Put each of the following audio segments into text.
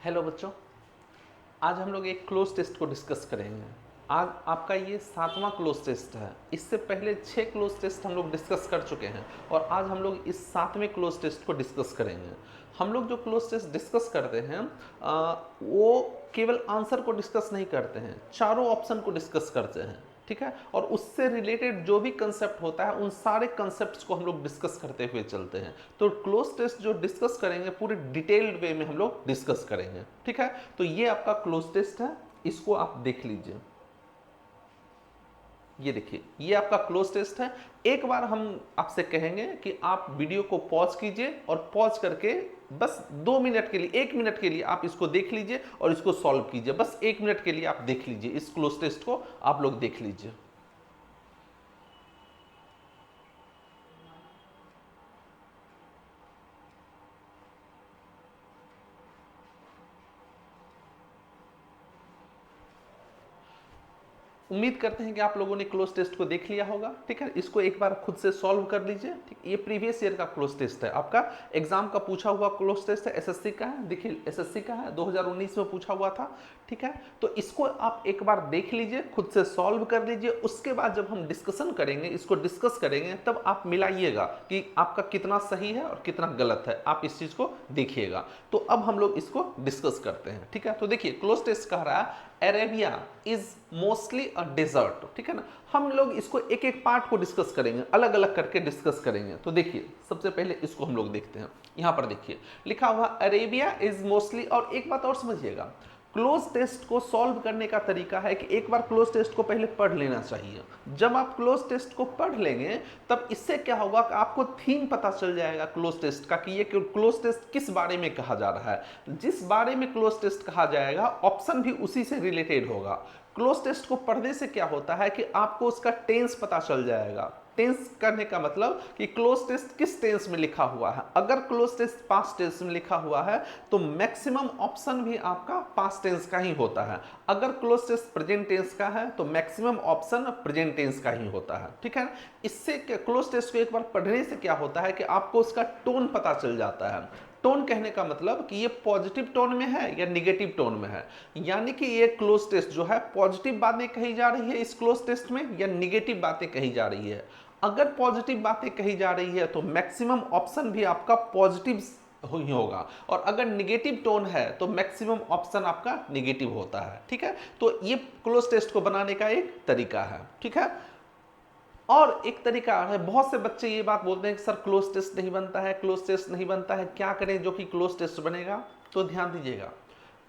Hello बच्चों, आज हम लोग एक क्लोज टेस्ट को डिस्कस करेंगे। आज आपका ये 7वां क्लोज टेस्ट है। इससे पहले 6 क्लोज टेस्ट हम लोग डिस्कस कर चुके हैं और आज हम लोग इस 7वें क्लोज टेस्ट को डिस्कस करेंगे। हम लोग जो क्लोज टेस्ट डिस्कस करते हैं वो केवल आंसर को डिस्कस नहीं करते हैं, चारों ऑप्शन को डिस्कस करते हैं, ठीक है। और उससे रिलेटेड जो भी कंसेप्ट होता है उन सारे कंसेप्ट्स को हम लोग डिस्कस करते हुए चलते हैं। तो क्लोज टेस्ट जो डिस्कस करेंगे पूरे डिटेल्ड वे में हम लोग डिस्कस करेंगे, ठीक है। तो ये आपका क्लोज टेस्ट है, इसको आप देख लीजिए। ये देखिए, ये आपका क्लोज टेस्ट है। एक बार हम आपसे कहेंगे कि आप वीडियो को पॉज कीजिए और पॉज करके बस 2 मिनट के लिए, 1 मिनट के लिए आप इसको देख लीजिए और इसको सॉल्व कीजिए। बस 1 मिनट के लिए आप देख लीजिए, इस क्लोज टेस्ट को आप लोग देख लीजिए। उम्मीद करते हैं कि आप लोगों ने क्लोज टेस्ट को देख लिया होगा, ठीक है। इसको एक बार खुद से सॉल्व कर लीजिए, ठीक। ये प्रीवियस ईयर का क्लोज टेस्ट है, आपका एग्जाम का पूछा हुआ क्लोज टेस्ट है, एसएससी का है। देखिए एसएससी का है, 2019 में पूछा हुआ था, ठीक है। तो इसको आप एक बार देख लीजिए, खुद से सॉल्व कर लीजिए। उसके बाद जब हम डिस्कशन करेंगे, इसको डिस्कस करेंगे, तब आप मिलाइएगा कि आपका कितना सही है और कितना गलत है। आप इस चीज को देखिएगा। तो अब हम लोग इसको डिस्कस करते हैं, ठीक है। तो देखिए क्लोज टेस्ट कह रहा है Arabia is mostly a desert, ठीक है ना। हम लोग इसको एक एक पार्ट को डिस्कस करेंगे, अलग अलग करके डिस्कस करेंगे। तो देखिए सबसे पहले इसको हम लोग देखते हैं। यहां पर देखिए लिखा हुआ अरेबिया इज मोस्टली, और एक बात और समझिएगा, क्लोज टेस्ट को सॉल्व करने का तरीका है कि एक बार क्लोज टेस्ट को पहले पढ़ लेना चाहिए। जब आप क्लोज टेस्ट को पढ़ लेंगे तब इससे क्या होगा कि आपको थीम पता चल जाएगा क्लोज टेस्ट का, कि ये क्लोज टेस्ट किस बारे में कहा जा रहा है। जिस बारे में क्लोज टेस्ट कहा जाएगा ऑप्शन भी उसी से रिलेटेड होगा। क्लोज टेस्ट को पढ़ने से क्या होता है कि आपको उसका टेंस पता चल जाएगा। टेंस करने का मतलब कि क्लोज टेस्ट किस टेंस में लिखा हुआ है। अगर क्लोज टेस्ट पास्ट टेंस में लिखा हुआ है तो मैक्सिमम ऑप्शन भी आपका पास्ट टेंस का ही होता है। अगर क्लोज टेस्ट प्रेजेंट टेंस का है तो मैक्सिमम ऑप्शन प्रेजेंट टेंस का ही होता है, ठीक है। इससे क्लोज टेस्ट को एक बार पढ़ने से क्या होता है कि आपको उसका टोन पता चल जाता है। टोन कहने का मतलब कि ये पॉजिटिव टोन में है या निगेटिव टोन में है, यानी कि ये क्लोज टेस्ट जो है पॉजिटिव बातें कही जा रही है इस क्लोज टेस्ट में या निगेटिव बातें कही जा रही है। अगर पॉजिटिव बातें कही जा रही है तो मैक्सिमम ऑप्शन भी आपका पॉजिटिव ही होगा, और अगर निगेटिव टोन है तो मैक्सिमम ऑप्शन आपका निगेटिव होता है, ठीक है। तो ये क्लोज टेस्ट को बनाने का एक तरीका है, ठीक है। और एक तरीका है, बहुत से बच्चे ये बात बोलते हैं कि सर क्लोज टेस्ट नहीं बनता है, क्लोज टेस्ट नहीं बनता है, क्या करें जो कि क्लोज टेस्ट बनेगा। तो ध्यान दीजिएगा,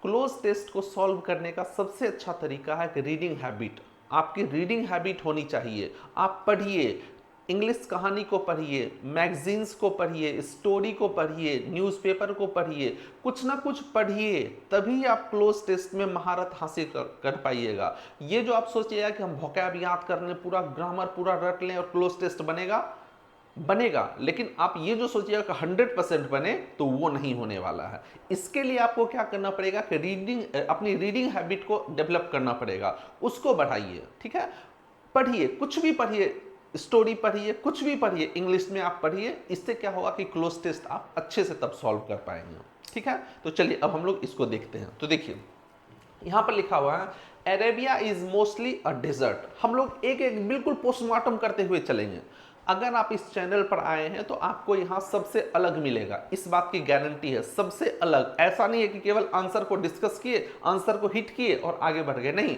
क्लोज टेस्ट को सॉल्व करने का सबसे अच्छा तरीका है कि रीडिंग हैबिट। आपकी रीडिंग हैबिट होनी चाहिए। आप पढ़िए, इंग्लिश कहानी को पढ़िए, मैगजीन्स को पढ़िए, स्टोरी को पढ़िए, न्यूज़पेपर को पढ़िए, कुछ ना कुछ पढ़िए, तभी आप क्लोज टेस्ट में महारत हासिल कर पाइएगा। ये जो आप सोचिएगा कि हम वोकैब याद कर लें, पूरा ग्रामर पूरा रट लें और क्लोज टेस्ट बनेगा, लेकिन आप ये जो सोचिएगा कि 100% बने तो वो नहीं होने वाला है। इसके लिए आपको क्या करना पड़ेगा कि अपनी रीडिंग हैबिट को डेवलप करना पड़ेगा, उसको बढ़ाइए, ठीक है। पढ़िए, कुछ भी पढ़िए, स्टोरी पढ़िए, कुछ भी पढ़िए, इंग्लिश में आप पढ़िए। इससे क्या होगा कि क्लोज टेस्ट आप अच्छे से तब सॉल्व कर पाएंगे, ठीक है। तो चलिए अब हम लोग इसको देखते हैं। तो देखिए यहां पर लिखा हुआ है Arabia is mostly a desert. हम लोग एक एक बिल्कुल पोस्टमार्टम करते हुए चलेंगे। अगर आप इस चैनल पर आए हैं तो आपको यहां सबसे अलग मिलेगा, इस बात की गारंटी है, सबसे अलग। ऐसा नहीं है कि केवल आंसर को डिस्कस किए, आंसर को हिट किए और आगे बढ़ गए, नहीं,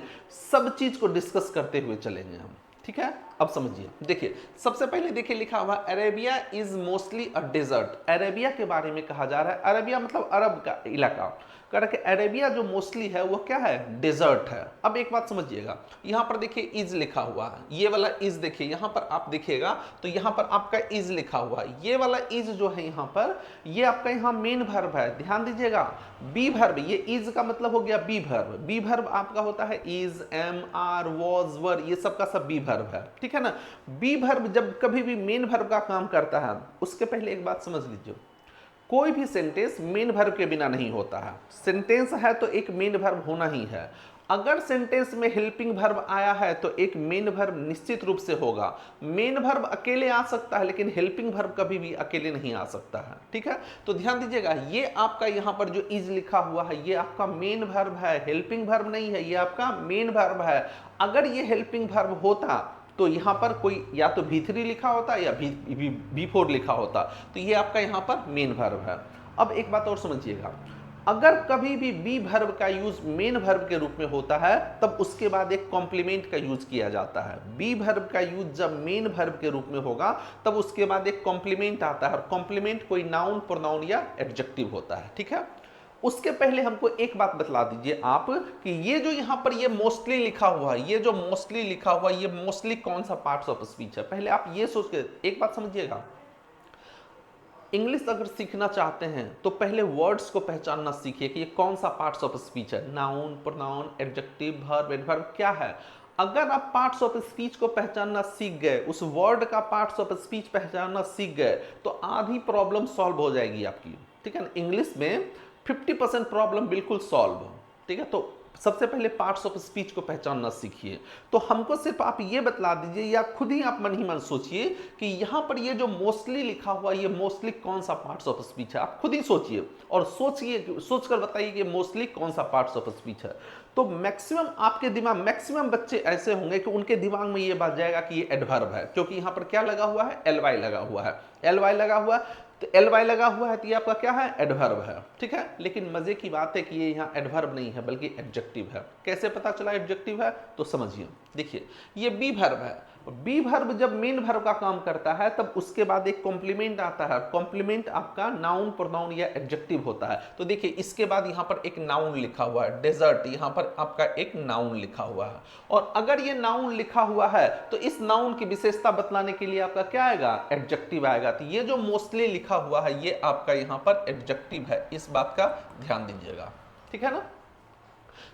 सब चीज को डिस्कस करते हुए चलेंगे हम, ठीक है। अब समझिए, देखिए सबसे पहले देखिए लिखा हुआ Arabia is mostly a desert. Arabia के बारे में कहा जा रहा है, अरेबिया मतलब अरब का इलाका। कह रहा कि अरेबिया जो मोस्टली है वो क्या है, डेजर्ट है। अब एक बात समझिएगा, यहां पर देखिए इज लिखा हुआ है, ये वाला इज देखिए, यहां पर आप देखिएगा तो यहां पर आपका इज लिखा हुआ है। ये वाला इज जो है यहां पर, ये आपका यहां मेन वर्ब है, ध्यान दीजिएगा। बी वर्ब, ये इज का मतलब हो गया बी वर्ब। बी वर्ब आपका होता है इज, एम, आर, वॉज, वर, ये सब का सब बी वर्ब है, ठीक है ना। बी वर्ब जब कभी भी मेन वर्ब का काम करता है, उसके पहले एक बात समझ लीजिए, कोई भी सेंटेंस मेन वर्ब के बिना नहीं होता है। सेंटेंस है तो एक मेन वर्ब होना ही है। अगर सेंटेंस में हेल्पिंग वर्ब आया है तो एक मेन वर्ब निश्चित रूप से होगा। मेन वर्ब अकेले आ सकता है लेकिन हेल्पिंग वर्ब कभी भी अकेले नहीं आ सकता है, ठीक है। तो ध्यान दीजिएगा, ये आपका यहां पर जो इज लिखा हुआ है ये आपका मेन वर्ब है, हेल्पिंग वर्ब नहीं है, ये आपका मेन वर्ब है। अगर ये हेल्पिंग वर्ब होता तो यहां पर कोई या तो V3 लिखा होता या V4 लिखा होता, तो ये आपका यहां पर मेन वर्ब है। अब एक बात और समझिएगा, अगर कभी भी बी वर्ब का यूज मेन वर्ब के रूप में होता है तब उसके बाद एक कॉम्प्लीमेंट का यूज किया जाता है। बी वर्ब का यूज जब मेन वर्ब के रूप में होगा तब उसके बाद एक कॉम्प्लीमेंट आता है, और कॉम्प्लीमेंट कोई नाउन, प्रोनाउन या एडजेक्टिव होता है, ठीक है। उसके पहले हमको एक बात बतला दीजिए आप कि ये जो यहां पर ये मोस्टली लिखा हुआ है, ये जो मोस्टली लिखा हुआ है, ये मोस्टली कौन सा पार्ट्स ऑफ स्पीच है। पहले आप ये सोच के एक बात समझिएगा, इंग्लिश अगर सीखना चाहते हैं तो पहले वर्ड्स को पहचानना सीखिए कि ये कौन सा पार्ट्स ऑफ स्पीच है, noun, pronoun, adjective, verb, adverb क्या है। अगर आप पार्ट्स ऑफ स्पीच को पहचानना सीख गए, उस वर्ड का पार्ट्स ऑफ स्पीच पहचानना सीख गए, तो आधी प्रॉब्लम सॉल्व हो जाएगी आपकी, ठीक है ना। इंग्लिश में 50% प्रॉब्लम बिल्कुल सॉल्व, ठीक है। तो सबसे पहले पार्ट्स ऑफ स्पीच को पहचानना सीखिए। तो हमको सिर्फ आप ये बतला दीजिए या खुद ही आप मन ही मन सोचिए कि यहां पर ये जो मोस्टली लिखा हुआ ये मोस्टली कौन सा पार्ट्स ऑफ स्पीच है। आप खुद ही सोचिए और सोचकर बताइए कि मोस्टली कौन सा पार्ट्स ऑफ स्पीच है। तो मैक्सिमम आपके दिमाग, मैक्सिमम बच्चे ऐसे होंगे कि उनके दिमाग में ये बात जाएगा कि ये एडवर्ब है, क्योंकि यहां पर क्या लगा हुआ है, एलवाई लगा हुआ है, एलवाई लगा हुआ है। तो एलवाई लगा हुआ है तो ये आपका क्या है, एडवर्ब है, ठीक है। लेकिन मजे की बात है कि ये यहाँ एडवर्ब नहीं है बल्कि एडजेक्टिव है। कैसे पता चला एडजेक्टिव है, तो समझिए, देखिए ये बी वर्ब है, बी वर्ब जब मेन वर्ब का काम करता है तब उसके बाद एक कॉम्प्लीमेंट आता है, कॉम्प्लीमेंट आपका नाउन, प्रोनाउन या एडजेक्टिव होता है। तो देखिए इसके बाद यहाँ पर एक नाउन लिखा हुआ है, डेजर्ट, यहाँ पर आपका एक नाउन लिखा हुआ है, और अगर ये नाउन लिखा हुआ है तो इस नाउन की विशेषता बतलाने के लिए आपका क्या आएगा, एडजेक्टिव आएगा। तो ये जो मोस्टली लिखा हुआ है ये आपका यहाँ पर एडजेक्टिव है, इस बात का ध्यान दीजिएगा, ठीक है ना।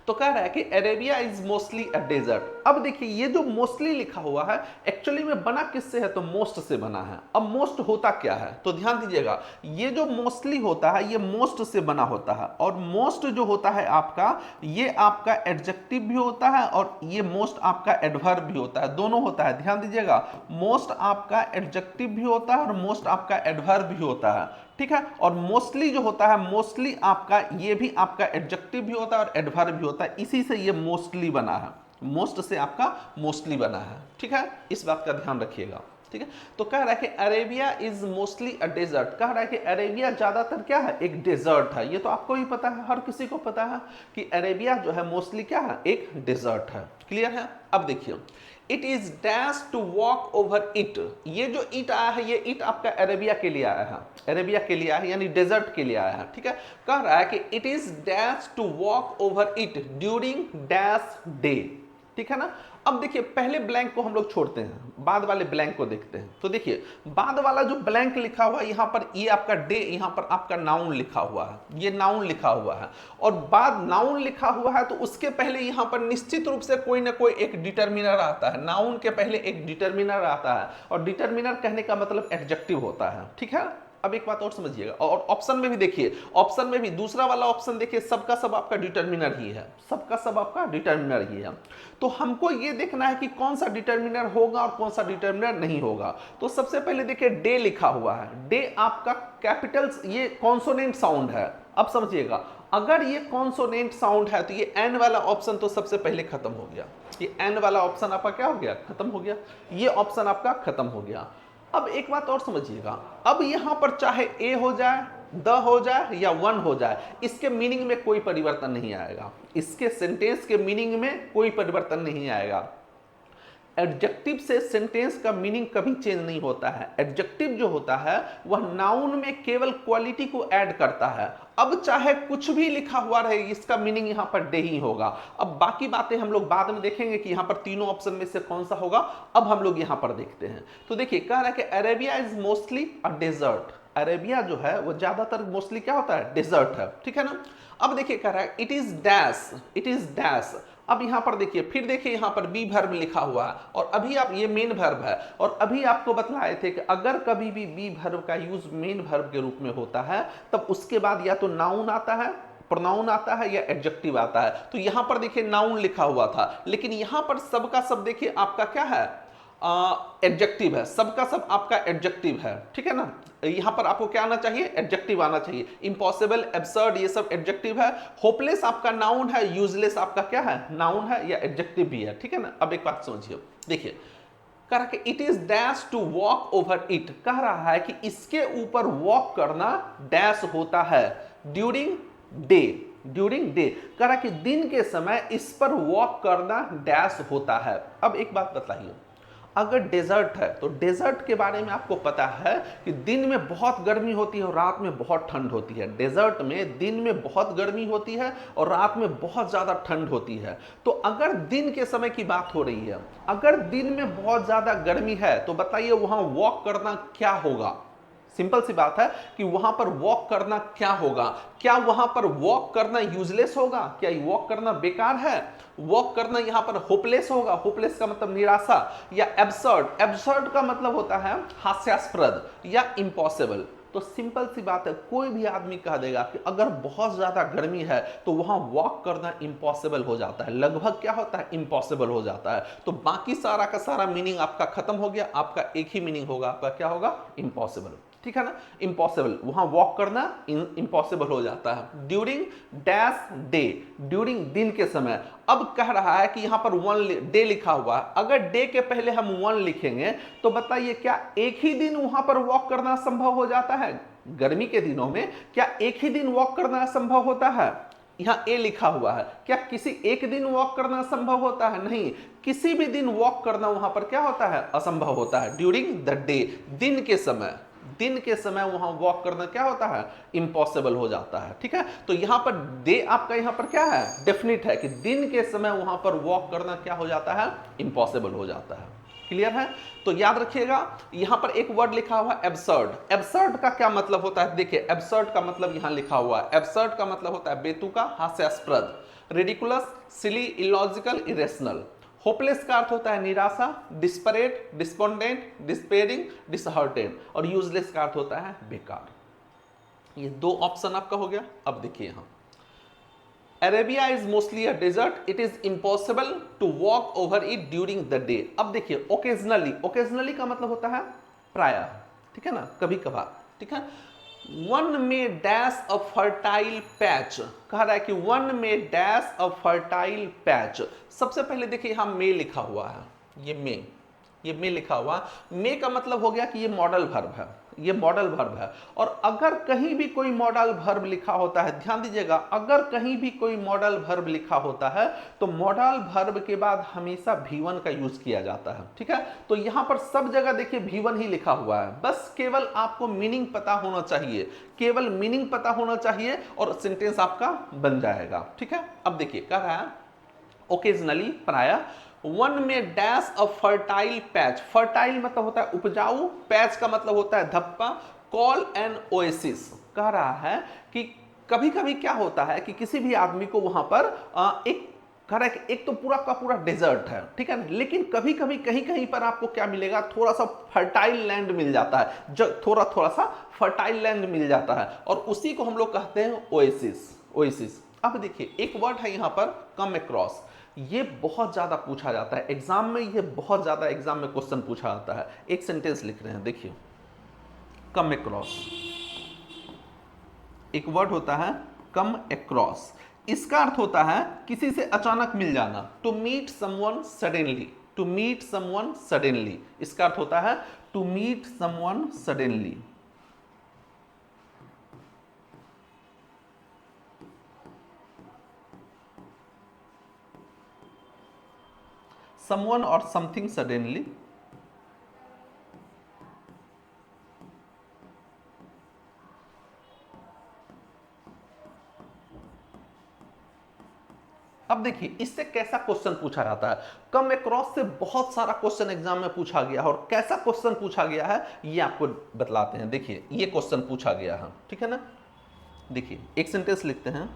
तो कह रहा है कि Arabia is mostly a desert. अब देखिए ये जो मोस्टली लिखा हुआ है एक्चुअली में बना किससे है, तो मोस्ट से बना है। अब मोस्ट होता क्या है, तो ध्यान दीजिएगा, ये जो मोस्टली होता है ये मोस्ट से बना होता है, और मोस्ट जो होता है आपका, ये आपका एडजेक्टिव भी होता है और ये मोस्ट आपका एडवर्ब भी होता है, दोनों होता है। ध्यान दीजिएगा, मोस्ट आपका एडजेक्टिव भी होता है और मोस्ट आपका एडवर्ब भी होता है, ठीक है। और मोस्टली जो होता है, मोस्टली आपका ये भी आपका एडजेक्टिव भी होता है और एडवर्ब भी होता है, इसी से ये मोस्टली बना है, मोस्ट से आपका मोस्टली बना है, ठीक है। इस बात का ध्यान रखिएगा, ठीक है। तो कह रहा है कि Arabia is mostly a desert, कह रहा है कि अरेबिया ज्यादातर क्या है, एक डेजर्ट है। ये तो आपको भी पता है, हर किसी को पता है कि अरेबिया जो है मोस्टली क्या है, एक डेजर्ट है, क्लियर है। अब देखिए, it is dash to walk over it, ये जो इट आया है ये इट आपका अरेबिया के लिए आया है, अरेबिया के लिए आया है, यानी डेजर्ट के लिए आया है, ठीक है। कह रहा है कि it is dash to walk over it during dash day, ठीक है ना। अब देखिए पहले ब्लैंक को हम लोग छोड़ते हैं, बाद वाले ब्लैंक को देखते हैं। तो देखिए बाद वाला जो ब्लैंक लिखा हुआ है यहाँ पर, ये आपका डे, यहाँ पर आपका नाउन लिखा हुआ है, ये नाउन लिखा हुआ है, और बाद नाउन लिखा हुआ है तो उसके पहले यहाँ पर निश्चित रूप से कोई ना कोई एक डिटर्मिनर आता है, नाउन के पहले एक डिटर्मिनर आता है, और डिटर्मिनर कहने का मतलब एडजेक्टिव होता है, ठीक है। अब एक बात और समझिएगा, और ऑप्शन में भी देखिए, ऑप्शन में भी दूसरा वाला ऑप्शन देखिए, सबका सब आपका डिटर्मिनर ही है, सबका सब आपका डिटर्मिनर ही है। तो हमको ये देखना है कि कौन सा डिटर्मिनर होगा और कौन सा डिटर्मिनर नहीं होगा। तो सबसे पहले देखिए डे लिखा हुआ है, डे आपका कैपिटल्स, ये कॉन्सोनेंट साउंड है। अब समझिएगा, अगर ये कॉन्सोनेंट साउंड है तो ये एन वाला ऑप्शन तो सबसे पहले खत्म हो गया, ये एन वाला ऑप्शन आपका क्या हो गया, खत्म हो गया, ये ऑप्शन आपका खत्म हो गया। अब एक बात और समझिएगा, अब यहां पर चाहे ए हो जाए, द हो जाए या वन हो जाए, इसके मीनिंग में कोई परिवर्तन नहीं आएगा, इसके सेंटेंस के मीनिंग में कोई परिवर्तन नहीं आएगा। एडजेक्टिव से सेंटेंस का मीनिंग कभी चेंज नहीं होता है। एडजेक्टिव जो होता है वह नाउन में केवल क्वालिटी को ऐड करता है। अब चाहे कुछ भी लिखा हुआ रहे, इसका मीनिंग यहां पर डे ही होगा। अब बाकी बातें हम लोग बाद में देखेंगे कि यहां पर तीनों ऑप्शन में से कौन सा होगा। अब हम लोग यहां पर देखते हैं। तो देखिए कह रहा है कि Arabia is mostly a desert, Arabia जो है वो ज्यादातर मोस्टली क्या होता है, डेजर्ट है, ठीक है ना। अब देखिए कह रहा है it is dash, it is dash. अब यहां पर देखिए, फिर देखिए यहां पर बी वर्ब लिखा हुआ है, और अभी आप, ये मेन वर्ब है, और अभी आपको बतलाए थे कि अगर कभी भी बी वर्ब का यूज मेन वर्ब के रूप में होता है तब उसके बाद या तो नाउन आता है, प्रोनाउन आता है या एडजेक्टिव आता है। तो यहां पर देखिए नाउन लिखा हुआ था, लेकिन यहां पर सबका सब देखिए आपका क्या है, एडजेक्टिव है, सबका सब आपका एडजेक्टिव है, ठीक है ना। यहां पर आपको क्या आना चाहिए, एडजेक्टिव आना चाहिए। इम्पॉसिबल, एब्सर्ड, ये सब एडजेक्टिव है। होपलेस आपका नाउन है, यूजलेस आपका क्या है, नाउन है या एडजेक्टिव भी है, ठीक है ना। अब एक बात समझिए, देखिए कह रहा कि it is dash to walk over it, कह रहा है कि इसके ऊपर वॉक करना डैश होता है ड्यूरिंग डे, ड्यूरिंग डे, कह रहा कि दिन के समय इस पर वॉक करना डैश होता है। अब एक बात बताइए, अगर डेजर्ट है तो डेजर्ट के बारे में आपको पता है कि दिन में बहुत गर्मी होती है और रात में बहुत ठंड होती है। डेजर्ट में दिन में बहुत गर्मी होती है और रात में बहुत ज़्यादा ठंड होती है। तो अगर दिन के समय की बात हो रही है, अगर दिन में बहुत ज़्यादा गर्मी है तो बताइए वहाँ वॉक करना क्या होगा। सिंपल सी बात है कि वहां पर वॉक करना क्या होगा। क्या वहां पर वॉक करना यूजलेस होगा, क्या वॉक करना बेकार है, वॉक करना यहां पर होपलेस होगा, होपलेस का मतलब निराशा, या एब्सर्ड, एब्सर्ड का मतलब होता है हास्यास्पद या इम्पॉसिबल। तो सिंपल सी बात है, कोई भी आदमी कह देगा कि अगर बहुत ज्यादा गर्मी है तो वहां वॉक करना इम्पॉसिबल हो जाता है, लगभग क्या होता है, इम्पॉसिबल हो जाता है। तो बाकी सारा का सारा मीनिंग आपका खत्म हो गया, आपका एक ही मीनिंग होगा, आपका क्या होगा, इम्पॉसिबल, ठीक है ना। इम्पॉसिबल, वहां वॉक करना इम्पॉसिबल हो जाता है ड्यूरिंग डैश डे, ड्यूरिंग दिन के समय। अब कह रहा है कि यहां पर वन डे लिखा हुआ है, अगर डे के पहले हम वन लिखेंगे तो बताइए क्या एक ही दिन वहां पर वॉक करना संभव हो जाता है। गर्मी के दिनों में क्या एक ही दिन वॉक करना संभव होता है। यहां ए लिखा हुआ है, क्या किसी एक दिन वॉक करना संभव होता है, नहीं, किसी भी दिन वॉक करना वहां पर क्या होता है, असंभव होता है ड्यूरिंग द डे, दिन के समय, दिन के समय वहां वॉक करना क्या होता है, इम्पॉसिबल हो जाता है, ठीक है। तो यहां पर डे आपका यहां पर क्या है, डेफिनिट है कि दिन के समय वहां पर वॉक करना क्या हो जाता है, इम्पॉसिबल हो जाता है। क्लियर है। तो याद रखिएगा यहां पर एक वर्ड लिखा हुआ है एब्सर्ड। एब्सर्ड का क्या मतलब होता है, देखिए एब्सर्ड का मतलब यहां लिखा हुआ है, एब्सर्ड का मतलब होता है बेतुका, हास्यास्पद, रिडिकुलस, सिली, इलॉजिकल, इरेशनल। होपलेस का अर्थ होता है निराशा, डिस्परेट, डिस्पोंडेंट, डिस्पेयरिंग, डिसहार्टेड, और यूजलेस का अर्थ होता है बेकार। ये दो ऑप्शन आपका हो गया। अब देखिए यहां Arabia is mostly a desert, it is impossible to walk over it during the day. अब देखिए ओकेजनली, ओकेजनली का मतलब होता है प्रायः, ठीक है ना, कभी कभार, ठीक है। वन में डैश अ फर्टाइल पैच, कह रहा है कि वन में डैश अ फर्टाइल पैच। सबसे पहले देखिए यहां मे लिखा हुआ है, ये मे, ये मे लिखा हुआ, मे का मतलब हो गया कि ये मॉडल वर्ब है, ये मॉडल वर्ब है। और अगर कहीं भी कोई मॉडल वर्ब लिखा होता है, ध्यान दीजिएगा, अगर कहीं भी कोई मॉडल वर्ब लिखा होता है तो मॉडल वर्ब के बाद हमेशा V1 का यूज किया जाता है, ठीक है। तो यहां पर सब जगह देखिए V1 ही लिखा हुआ है, बस केवल आपको मीनिंग पता होना चाहिए, केवल मीनिंग पता होना चाहिए और सेंटेंस आपका बन जाएगा, ठीक है। अब देखिए कह रहा है ओकेजनली प्रायः, वन में dash a fertile patch, fertile मतलब होता है उपजाऊ, पैच का मतलब होता है धब्बा, कॉल एन ओएसिस, कह रहा है कि कभी कभी क्या होता है कि किसी भी आदमी को वहां पर एक कह रहा है कि एक तो पूरा का पूरा डेजर्ट है, ठीक है ना, लेकिन कभी कभी कहीं कहीं पर आपको क्या मिलेगा, थोड़ा सा फर्टाइल लैंड मिल जाता है, जो थोड़ा थोड़ा सा फर्टाइल लैंड मिल जाता है, और उसी को हम लोग कहते हैं ओएसिस, ओएसिस। अब देखिए एक वर्ड है यहां पर कम अक्रॉस, ये बहुत ज्यादा पूछा जाता है एग्जाम में, ये बहुत ज्यादा एग्जाम में क्वेश्चन पूछा जाता है। एक सेंटेंस लिख रहे हैं, देखिए कम अक्रॉस, एक वर्ड होता है कम अक्रॉस, इसका अर्थ होता है किसी से अचानक मिल जाना, to meet someone suddenly, to meet someone suddenly, इसका अर्थ होता है to meet someone suddenly. Someone और समथिंग सडनली। अब देखिए इससे कैसा क्वेश्चन पूछा जाता है, कम अक्रॉस से बहुत सारा क्वेश्चन एग्जाम में पूछा गया है, और कैसा क्वेश्चन पूछा गया है ये आपको बतलाते हैं। देखिए ये क्वेश्चन पूछा गया है, ठीक है ना। देखिए एक सेंटेंस लिखते हैं,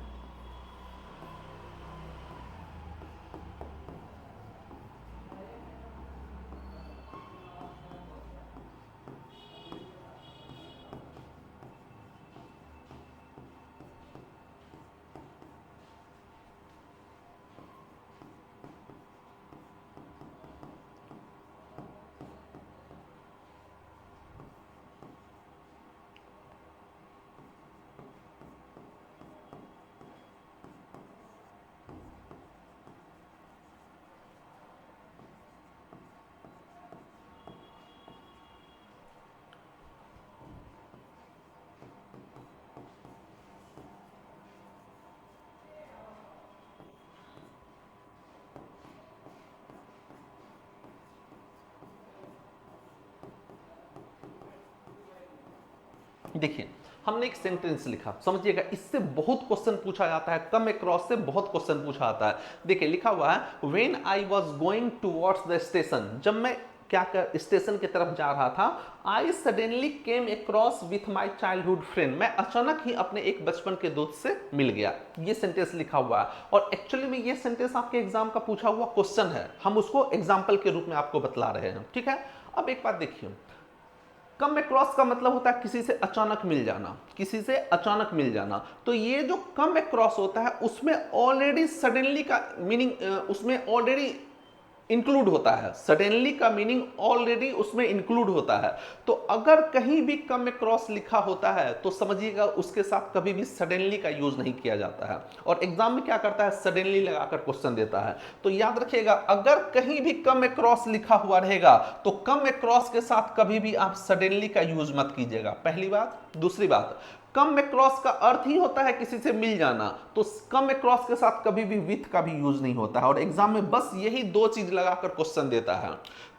देखिए हमने एक सेंटेंस लिखा, समझिएगा, इससे बहुत क्वेश्चन पूछा जाता है, कम अक्रॉस से बहुत क्वेश्चन पूछा जाता है। देखिए लिखा हुआ है when I was going towards the station, जब मैं क्या कर स्टेशन की तरफ जा रहा था, I suddenly came across with my childhood friend, मैं अचानक ही अपने एक बचपन के दोस्त से मिल गया। ये सेंटेंस लिखा हुआ है और एक्चुअली में ये सेंटेंस आपके एग्जाम का पूछा हुआ क्वेश्चन है, हम उसको एग्जाम्पल के रूप में आपको बतला रहे हैं, ठीक है। अब एक बात देखिए, कम अक्रॉस का मतलब होता है किसी से अचानक मिल जाना, किसी से अचानक मिल जाना। तो ये जो कम अक्रॉस होता है उसमें ऑलरेडी सडनली का मीनिंग उसमें ऑलरेडी इंक्लूड होता है, सडनली का मीनिंग ऑलरेडी उसमें इंक्लूड होता है। तो अगर कहीं भी कम अक्रॉस लिखा होता है तो समझिएगा उसके साथ कभी भी सडनली का यूज नहीं किया जाता है, और एग्जाम में क्या करता है, सडनली लगाकर क्वेश्चन देता है। तो याद रखिएगा अगर कहीं भी कम अक्रॉस लिखा हुआ रहेगा तो कम अक्रॉस के साथ कभी भी आप सडनली का यूज मत कीजिएगा, पहली बात। दूसरी बात, कम अक्रॉस का अर्थ ही होता है किसी से मिल जाना, तो कम अक्रॉस के साथ कभी भी विथ का भी यूज नहीं होता है, और एग्जाम में बस यही दो चीज लगाकर क्वेश्चन देता है।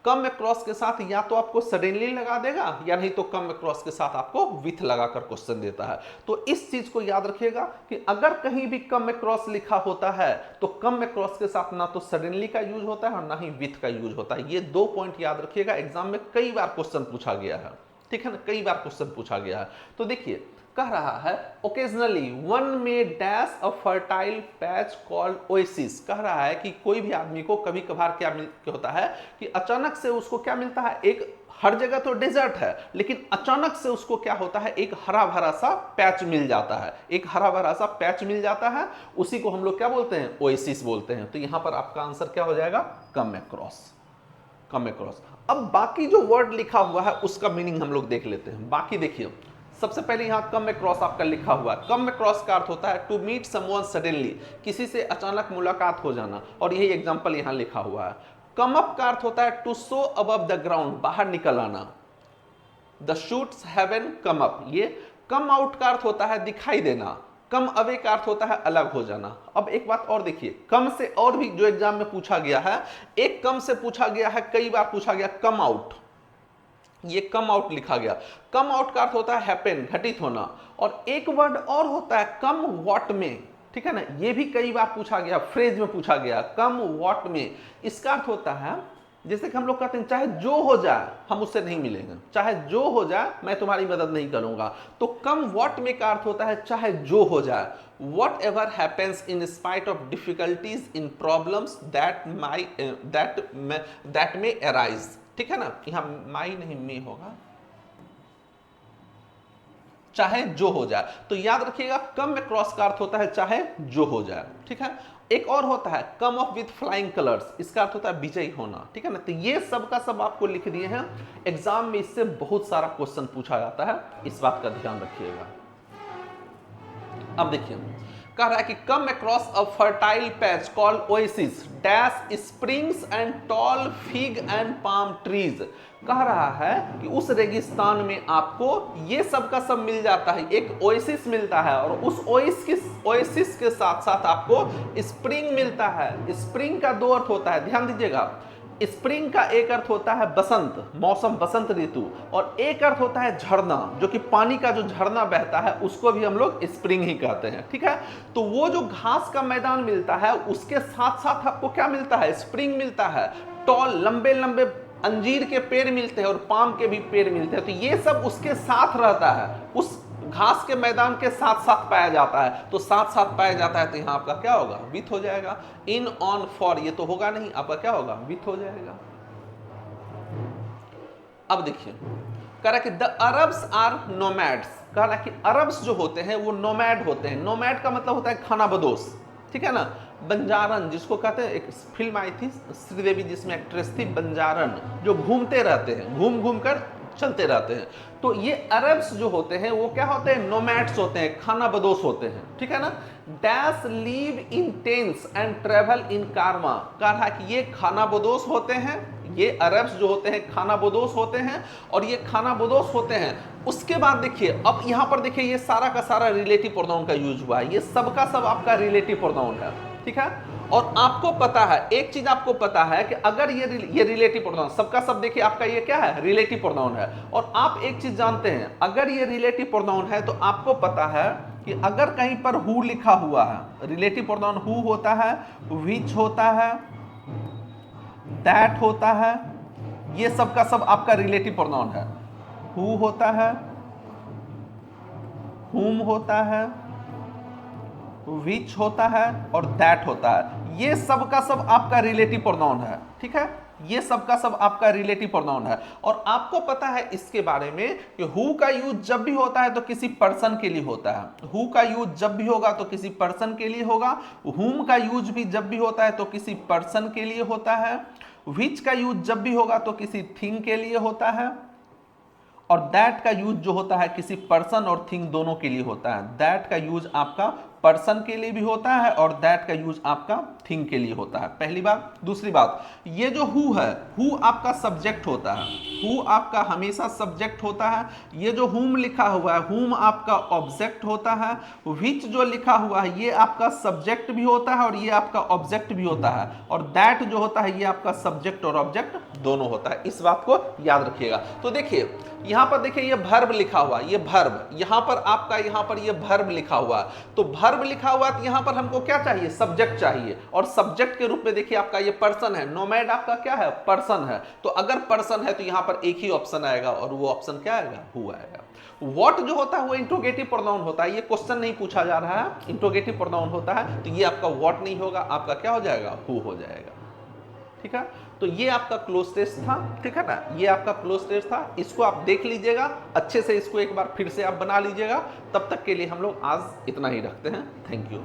कम अक्रॉस के साथ या तो आपको सडनली लगा देगा या नहीं तो कम अक्रॉस के साथ आपको विथ लगाकर क्वेश्चन देता है। तो इस चीज को याद रखिएगा कि अगर कहीं भी कम अक्रॉस लिखा होता है तो कम अक्रॉस के साथ ना तो सडनली का यूज होता है और ना ही विथ का यूज होता है। ये दो पॉइंट याद रखिएगा, एग्जाम में कई बार क्वेश्चन पूछा गया है, ठीक है ना, कई बार क्वेश्चन पूछा गया है। तो देखिए कह रहा है ओकेजनली वन में dash a fertile patch called oasis, कह रहा है कि कोई भी आदमी को कभी कभार क्या होता है कि अचानक से उसको क्या मिलता है, एक हर जगह तो डेजर्ट है लेकिन अचानक से उसको क्या होता है, एक हरा भरा सा पैच मिल जाता है, एक हरा भरा सा पैच मिल जाता है, उसी को हम लोग क्या बोलते हैं, ओएसिस बोलते हैं। तो यहां पर आपका आंसर क्या हो जाएगा, कम अक्रॉस, कम अक्रॉस। अब बाकी जो वर्ड लिखा हुआ है उसका मीनिंग हम लोग देख लेते हैं। बाकी देखिए सबसे पहले यहां कम अक्रॉस आपका लिखा हुआ है, कम अक्रॉस का अर्थ होता है टू मीट समवन सडनली, किसी से अचानक मुलाकात हो जाना, और यही एग्जांपल यहां लिखा हुआ है। कम अप का अर्थ होता है to so above the ground, बाहर निकल आना, the shoots have come up. ये कम आउट का अर्थ होता है दिखाई देना, कम अवे का अर्थ होता है अलग हो जाना। अब एक बात और देखिए, कम से और भी जो एग्जाम में पूछा गया है, एक कम से पूछा गया है, कई बार पूछा गया कम आउट, ये कम आउट लिखा गया। कम आउट का अर्थ होता है हैपन, घटित होना, और एक वर्ड और होता है कम व्हाट में, ठीक है ना, ये भी कई बार पूछा गया, फ्रेज में पूछा गया, कम व्हाट में। इसका अर्थ होता है जैसे कि हम लोग कहते हैं चाहे जो हो जाए हम उससे नहीं मिलेंगे, चाहे जो हो जाए मैं तुम्हारी मदद नहीं करूंगा। तो कम व्हाट में का अर्थ होता है चाहे जो हो जाए, what ever happens in spite of difficulties in problems that may arise, ठीक है ना, यहां माई नहीं में होगा, चाहे जो हो जाए। तो याद रखिएगा कम अक्रॉस का अर्थ होता है चाहे जो हो जाए, ठीक है। एक और होता है कम ऑफ विथ फ्लाइंग कलर्स, इसका अर्थ होता है विजयी होना, ठीक है ना। तो ये सब का सब आपको लिख दिए हैं, एग्जाम में इससे बहुत सारा क्वेश्चन पूछा जाता है, इस बात का ध्यान रखिएगा। अब देखिए कह रहा है कि come across a fertile patch called oasis dash springs and tall fig and palm trees, कह रहा है कि उस रेगिस्तान में आपको ये सब का सब मिल जाता है, एक ओएसिस मिलता है, और उस ओएसिस के साथ साथ आपको स्प्रिंग मिलता है। स्प्रिंग का दो अर्थ होता है, ध्यान दीजिएगा, स्प्रिंग का एक अर्थ होता है बसंत, मौसम, बसंत ऋतु, और एक अर्थ होता है झरना, जो कि पानी का जो झरना बहता है उसको भी हम लोग स्प्रिंग ही कहते हैं, ठीक है। तो वो जो घास का मैदान मिलता है उसके साथ साथ आपको क्या मिलता है, स्प्रिंग मिलता है, टॉल लंबे लंबे अंजीर के पेड़ मिलते हैं और पाम के भी पेड़ मिलते हैं। तो ये सब उसके साथ रहता है, उस घास के मैदान के साथ साथ पाया जाता है। तो साथ साथ पाया जाता है तो यहां आपका क्या होगा, विथ हो जाएगा। इन, ऑन, फॉर ये तो होगा नहीं, आपका क्या होगा, विथ हो जाएगा। अब देखिए कह रहा है कि द अरब्स आर नोमैड्स, कह रहा है कि अरब्स जो होते हैं वो नोमैड होते हैं। नोमैड का मतलब होता है खाना बदोश, ठीक है ना। बंजारन जिसको कहते हैं, एक फिल्म आई थी श्रीदेवी जिसमें एक्ट्रेस थी बंजारन, जो घूमते रहते हैं, घूम घूम कर चलते रहते हैं। तो ये अरब्स जो होते हैं वो क्या होते हैं, नोमैड्स होते हैं, खाना बदोश होते हैं, ठीक है ना। Dash leave in tents and travel in कारवा, कह रहा है कि ये खाना बदोश होते हैं, ये अरब्स जो होते हैं खाना बदोश होते हैं, और ये खाना बदोश होते हैं। उसके बाद देखिए अब यहां पर देखिए ये सारा का सारा रिलेटिव प्रोनाउन का यूज हुआ है, ये सब का सब आपका रिलेटिव प्रोनाउन है, ठीक है। और आपको पता है, एक चीज आपको पता है कि अगर ये रिलेटिव प्रोनाउन, सबका सब देखिए आपका ये क्या है, रिलेटिव प्रोनाउन है। और आप एक चीज जानते हैं, अगर ये रिलेटिव प्रोनाउन है तो आपको पता है कि अगर कहीं पर हु लिखा हुआ है, रिलेटिव प्रोनाउन हु होता है, विच होता है, दैट होता है, ये सब का सब आपका रिलेटिव प्रोनाउन है। हु होता है, हुम होता है, विच होता है और दैट होता है, ये सब का सब आपका रिलेटिव प्रोनाउन है। ठीक है, ये सब का सब आपका रिलेटिव प्रोनाउन है। और आपको पता है इसके बारे में कि हु का यूज जब भी होता है तो किसी पर्सन के लिए होता है, हु का यूज जब भी होगा तो किसी पर्सन के लिए होगा, हुम का यूज भी जब भी होता है तो किसी पर्सन के लिए होता है, विच का यूज जब भी होगा तो किसी थिंग के लिए होता है, और दैट का यूज जो होता है किसी पर्सन और थिंग दोनों के लिए होता है। दैट का यूज आपका पर्सन के लिए भी होता है और दैट का यूज आपका थिंग के लिए होता है, पहली बात। दूसरी बात, ये जो हु है, हु आपका सब्जेक्ट होता है, हु आपका हमेशा सब्जेक्ट होता है। ये जो हुम लिखा हुआ है, हुम आपका ऑब्जेक्ट होता है। विच जो लिखा हुआ है ये आपका सब्जेक्ट भी होता है और ये आपका ऑब्जेक्ट भी होता है। और दैट जो होता है ये आपका सब्जेक्ट और ऑब्जेक्ट दोनों होता है, इस बात को याद रखिएगा। तो देखिए यहां पर देखिए ये भर्ब लिखा हुआ, ये भर्ब, यहां पर आपका यहां पर ये भर्ब लिखा हुआ है। तो भर्ब लिखा हुआ है तो यहां पर हमको क्या चाहिए, सब्जेक्ट चाहिए। और सब्जेक्ट के रूप में देखिए आपका ये पर्सन है, नोमैड आपका क्या है, पर्सन है। तो अगर पर्सन है तो यहां पर एक ही ऑप्शन आएगा और वो ऑप्शन क्या आएगा, हु आएगा। व्हाट जो होता है वो इंट्रोगेटिव प्रोनाउन होता है, ये क्वेश्चन नहीं पूछा जा रहा है, इंट्रोगेटिव प्रोनाउन होता है। तो ये आपका व्हाट नहीं होगा, आपका क्या हो जाएगा, हु हो जाएगा। ठीक है, तो ये आपका क्लोज टेस्ट था। ठीक है ना, ये आपका क्लोज टेस्ट था, इसको आप देख लीजिएगा अच्छे से, इसको एक बार फिर से आप बना लीजिएगा। तब तक के लिए हम लोग आज इतना ही रखते हैं। Thank you.